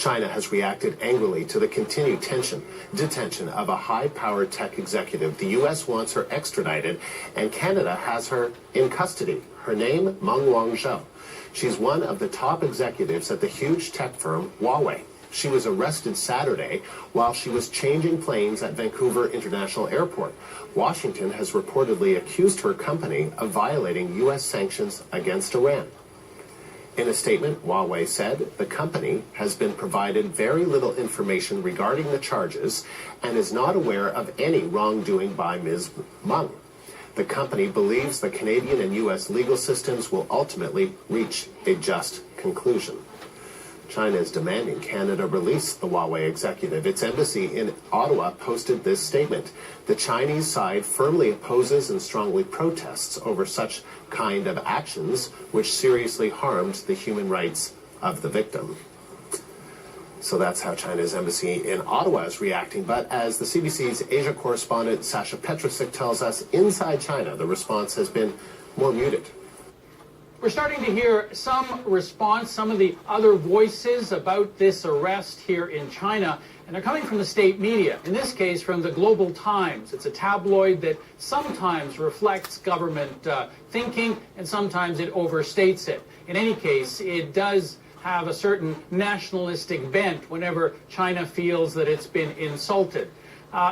China has reacted angrily to the continued detention of a high-powered tech executive. The U.S. wants her extradited, and Canada has her in custody. Her name, MENG Wanzhou. She's one of the top executives at the huge tech firm Huawei. She was arrested Saturday while she was changing planes at Vancouver International Airport. Washington has reportedly accused her company of violating U.S. sanctions against Iran. In a statement, Huawei said the company has been provided very little information regarding the charges and is not aware of any wrongdoing by Ms. Meng. The company believes the Canadian and U.S. legal systems will ultimately reach a just conclusion. China is demanding Canada release the Huawei executive. Its embassy in Ottawa posted this statement. The Chinese side firmly opposes and strongly protests over such kind of actions, which seriously harmed the human rights of the victim. So that's how China's embassy in Ottawa is reacting. But as the CBC's Asia correspondent Sasa Petricic tells us, inside China, the response has been more muted. We're starting to hear some response, some of the other voices about this arrest here in China, and they're coming from the state media, in this case from the Global Times. It's a tabloid that sometimes reflects government thinking, and sometimes it overstates it. In any case, it does have a certain nationalistic bent whenever China feels that it's been insulted.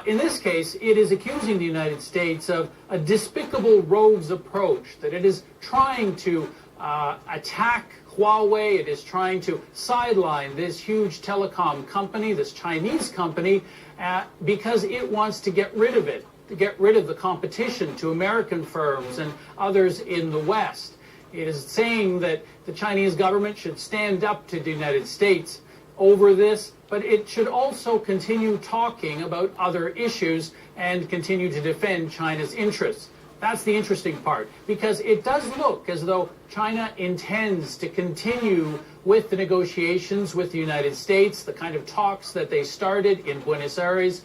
In this case, it is accusing the United States of a despicable rogues approach, that it is trying to attack Huawei, it is trying to sideline this huge telecom company, this Chinese company, because it wants to get rid of it, to get rid of the competition to American firms and others in the West. It is saying that the Chinese government should stand up to the United States over this, but it should also continue talking about other issues and continue to defend China's interests. That's the interesting part, because it does look as though China intends to continue with the negotiations with the United States, the kind of talks that they started in Buenos Aires.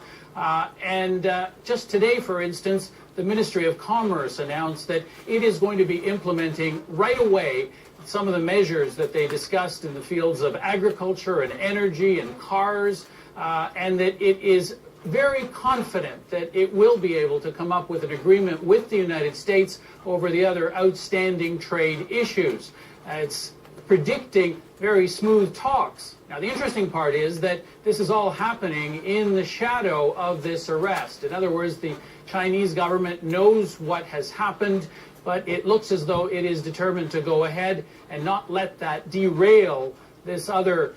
Just today, for instance, the Ministry of Commerce announced that it is going to be implementing right away some of the measures that they discussed in the fields of agriculture and energy and cars, and that it is very confident that it will be able to come up with an agreement with the United States over the other outstanding trade issues. It's predicting very smooth talks. Now, the interesting part is that this is all happening in the shadow of this arrest. In other words, the Chinese government knows what has happened, but it looks as though it is determined to go ahead and not let that derail this other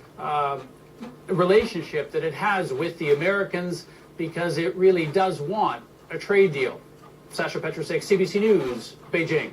relationship that it has with the Americans, because it really does want a trade deal. Sasa Petricic, CBC News, Beijing.